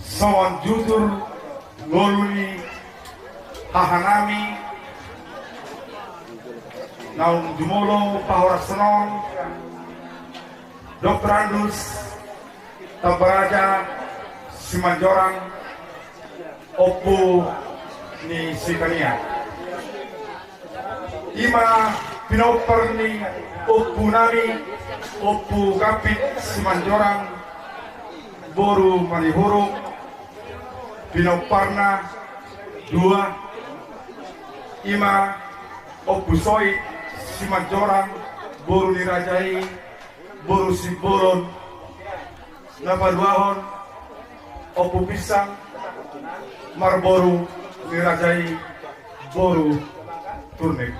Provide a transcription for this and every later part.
sawan jujur goluni hahanami naung jumolo pahorak senong Dr. Andus Tabaraja Simanjorang Oppo ni Sikania ima pinoper ni Oppo nami Oppo kapit Simanjorang boru manihuru pinoparna dua ima Oppo soi Simanjorang boru nirajai boru siboron napaduahon Oppo pisang marboru nirajai boru turnik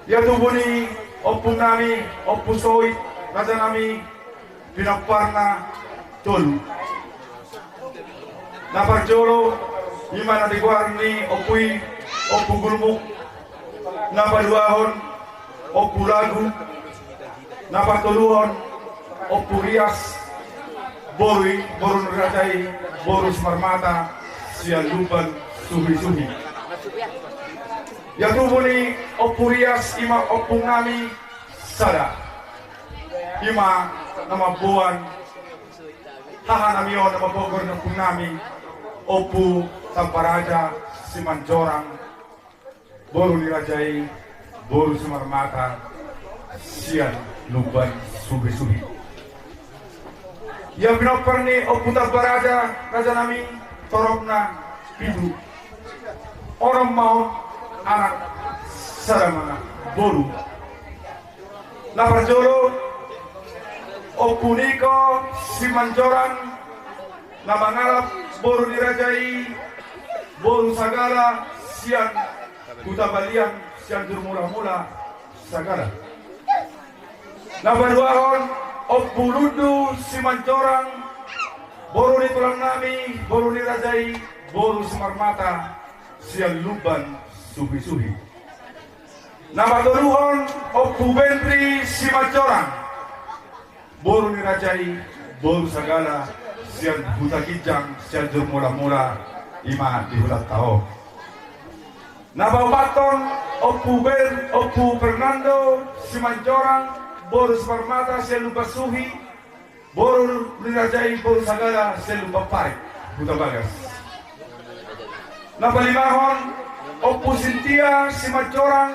ya tubuni Oppo nami Oppo soi raja nami pinaparna tolu naparjolo imana diguarni Oppui Oppo gulmuk napaduahon Oppo lagu napatuluhon Oppo rias boru nirajai boru semarmata sian luban suhi-suhi ya tubuni Oppo rias ima Oppo ngami sada ima nama buan haha namion nama bogor na nami Oppo Tamparaja Simanjorang boru nirajai boru semarmata sian luban suhi-suhi ya pinoper ni Oppo Tamparaja raja nami torokna pidu orang mau anak saramana boru naparjolo Oppo niko Simanjorang nama ngarap boru dirajai boru sagala sian kutabalian sian durmula-mula sagala napaduahon Oppo ludu Simanjorang boru nitulang nami boru dirajai boru semarmata sian luban suhi-suhi napatuluhon Oppo bentri Simanjorang boru nirajai boru sagala sian huta kijang sian durmula-mula ima di huta tao nababaton Oppo Fernando Simanjorang boru semarmata sian luban suhi boru nirajai boru sagala sian luban parik huta bagas napalimahon Oppo Sintia Simanjorang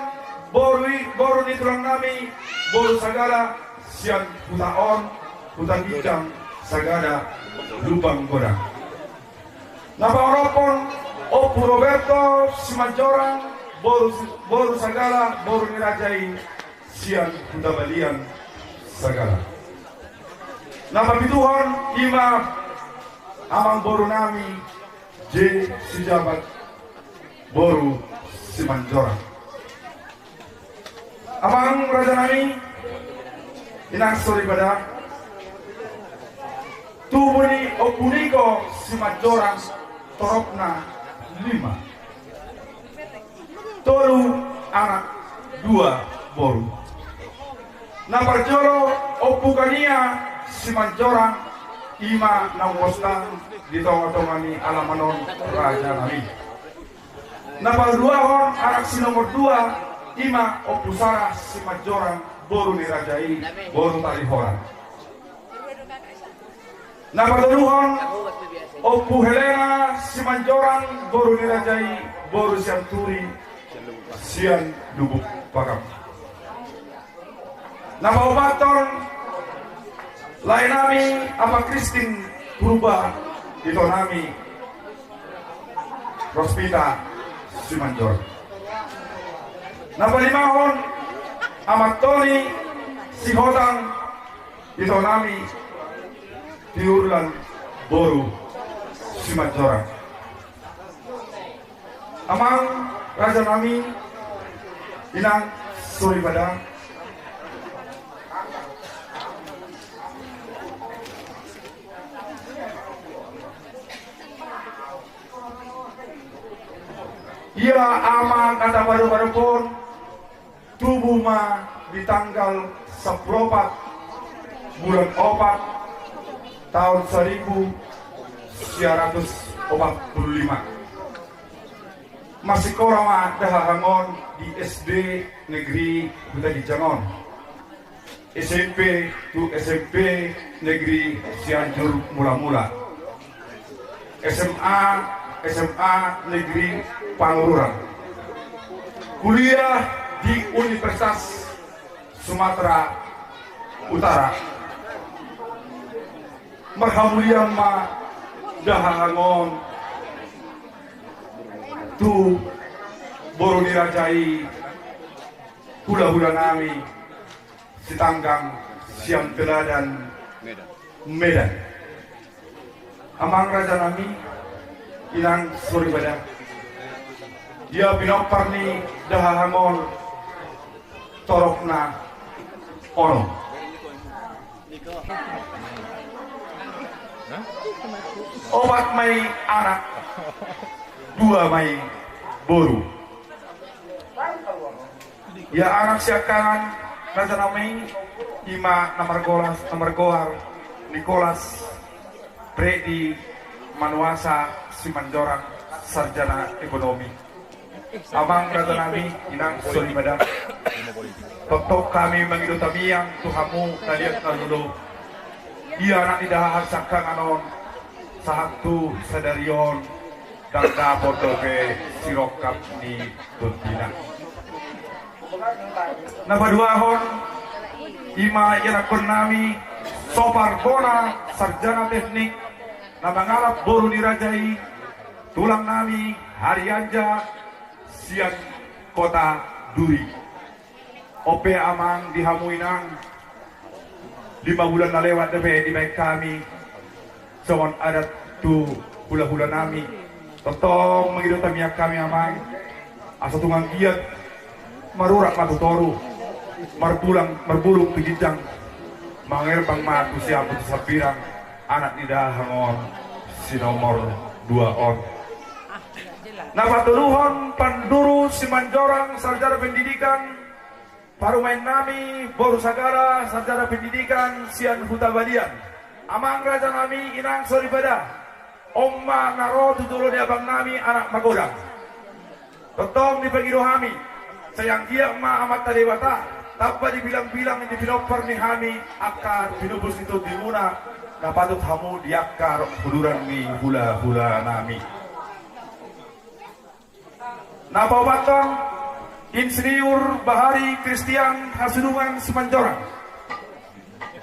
boru nitulang nami boru sagala sian hutaon hutan hijang sagada lubang godang napaoropon Oppo Roberto Simanjorang boru sagala boru nirajai sian hutabalian sagala napapituhon ima amang boru nami J Sijabat boru Simanjorang amang raja nami inang sorry pada tubuni Oppo niko Simanjorang torokna 5 tolu anak 2 boru naparjolo Oppo kania Simanjorang ima nawostan di tonga-tongani alamanon raja nami napaduahon anak si nomor 2 ima Oppo Sarah Simanjorang boru nirajai boru talihoran napatuluhon Oppo Helena Simanjorang boru nirajai boru sian turi sian lubuk pakam napaobaton lain nami apa Christine Purba itu nami Rospita Simanjorang napalimahon amat Tony Sihotang itu nami Tiurlan boru Simanjorang amang raja nami inang suri pada ia amang kata baru-baru pun tubuh ma di tanggal 14 bulan 4 tahun masih korang dahangon di SD Negeri Huta di Jangon, SMP tu SMP Negeri Cianjur Mula-Mula, SMA Negeri Pangururan, kuliah di Universitas Sumatera Utara. Marhamulian ma dahangon tu boro dirajai hula-hula nami Sitanggang Siam Teladan Medan. Amang raja nami inang suri badan dia binopar ni dahangon torokna ono. Obat mai anak, dua mai boru. Ya anak siakan raja namai ima nomor goar Nicholas Bredi Manuasa Simanjorang sarjana ekonomi. Amang raja nami inang suri badan. Totok kami mengidu tamiang tuhamu naliat nalulu. Ia anak tidak sakang anon satu sadarion dan dapat ke sirokap ni tutina. Nabaduahon ima yanakon nami Sopar Bona sarjana teknik na mangarap boru dirajai tulang nami Harianja Sian Kota Duri. Ope amang dihamuinang 5 bulan na lewat debe di baik kami sawan adat tu hula-hula nami totong mengidu tamiak kami amang asa tungang giat marurak matutoru marbulung pigijang mangerbang matu siapa sapirang anak nidahangon si nomor 2 on. Napatuluhon Panduru Simanjorang sarjana pendidikan parumain nami Boru Sagara sarjana pendidikan Sian Huta Badian. Amang raja nami inang soribada omma naro tutulo di abang nami anak magodang totong di pagido hami sayang dia ma amat tadewata tanpa dibilang-bilang di pinopar ni hami akar pinubus itu dimuna na patut hamu diakar huluran ni hula-hula nami napa batong Insinyur Bahari Kristian Hasunungan Simanjorang.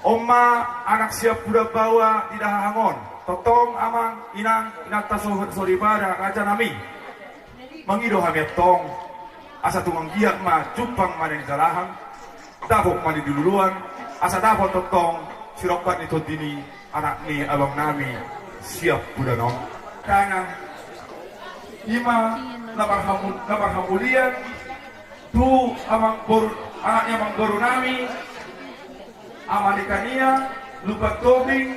Oma anak siap budak bawa di dahangon. Totong amang inang tasohan soribada raja nami. Mengido hamiat tong. Asa tungang giat ma jumpang maneng jalahan. Dapok mani duluan. Asa dapok totong sirokat ni todini anak ni abang nami siap budak nong. Karena ima namarhamulian tu amang boru anaknya amang boru nami Amalikania Lupat Tobing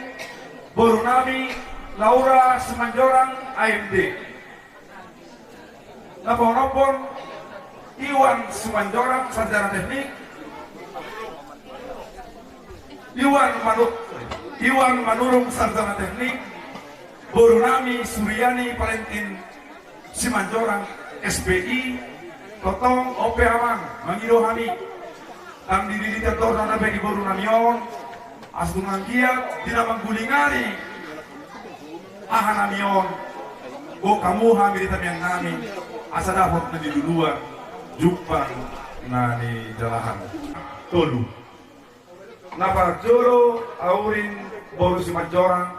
boru nami Laura Simanjorang AMD napon Iwan Simanjorang sarjana teknik Iwan Manurung sarjana teknik boru nami Suryani Valentin Simanjorang SPI totong ope amang mangido hami ang dididitator na nabe di boru namion astungan giat tidak menggulingari aha namion o kamu hami di tamiang nami asa dapat na di duluan jupang na ni jalahan tolu naparjoro aurin boru Simanjorang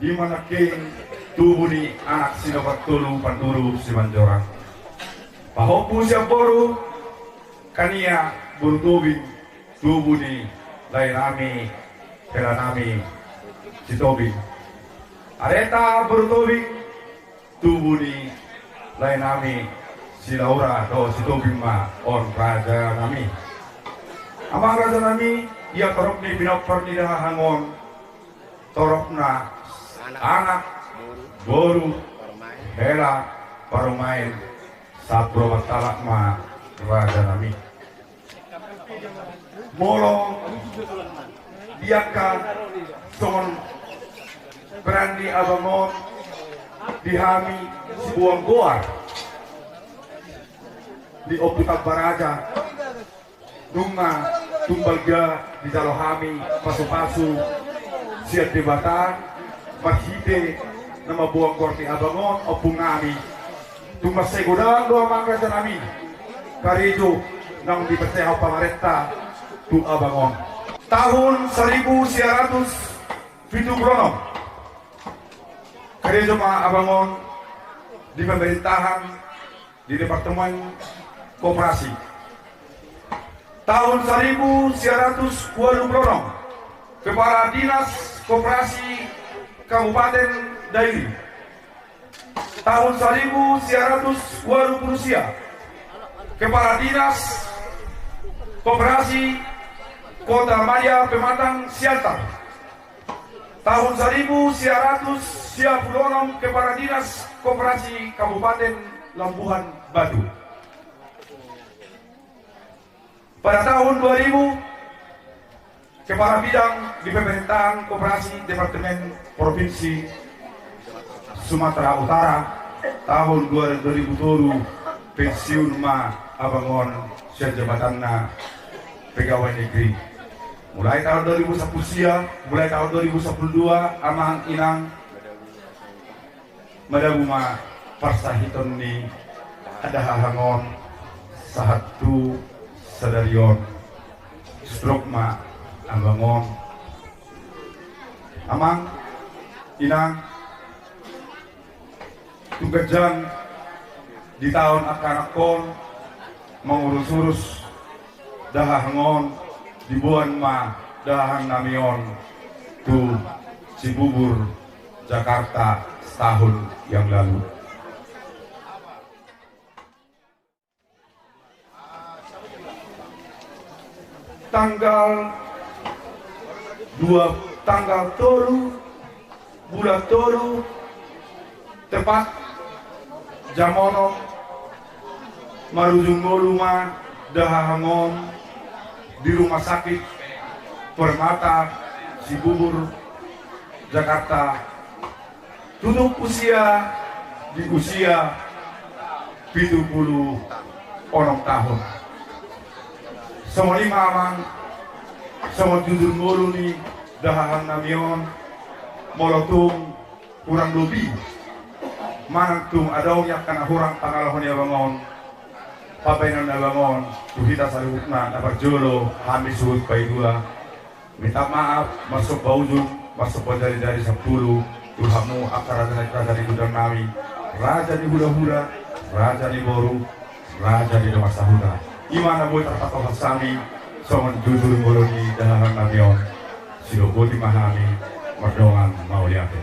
di mana king tubuh ni anak sinopat tolu Panduru Simanjorang pahopu siap boru kania boru tobing tubuh ni lain nami kela nami si tobing areta boru tobing tubuh ni lain nami si Laura atau si tobing ma on raja nami amang raja nami ia torok ni binopar ni dahangon torok na anak boru hela parumain sapro watalak ma raja nami molo diaka son berani abangon dihami sebuah goa di Oputak Baraja dunga tumbalga di Dalohami pasu-pasu siat debatan marhite nama buang korti abangon opung ngami tumas segudang doa mangga janami karijo nang dipercaya pamarenta tu abangon tahun 1970 karijo mga abangon di pemerintahan di Departemen Koperasi tahun 1920 Kepala Dinas Koperasi Kabupaten Dairi tahun 1920 Kepala Dinas Koperasi Kota Maya Pematang Siantar tahun 1996 Kepala Dinas Koperasi Kabupaten Labuhan Batu. Pada tahun 2000 Kepala Bidang di Pemerintahan Koperasi Departemen Provinsi Sumatera Utara tahun 2007 pensiun ma abangon sia jabatanna pegawai negeri. Mulai tahun 2010 mulai tahun 2012 amang inang madaguma parsahiton ni ada hahangon satu sadarion stroke ma abangon amang inang tugajan di tahun akan mengurus-urus dahangon dibuan ma dahang namion tu Cibubur Jakarta setahun yang lalu. Tanggal 3 bulan Toru tepat jamono marujung ngoluma dahangon di Rumah Sakit Permata Cibubur Jakarta tutup usia di usia 70 tahun. Sama lima amang sama jujur ngolu ni dahahan namion molotung kurang lebih mantung adaw yak kana hurang pangalahon ya bangon papainan na bangon tuhita sa lukna na pagjulo hamis suhut paidula minta maaf masuk baujun masuk dari 10 tuhamu akara dari gudang nami raja di hula-hula raja di boru raja di Damasahuna imana boy terpatah sami soman jujur ngoloni dahahan namion siloboti mahami mardongan mauliate.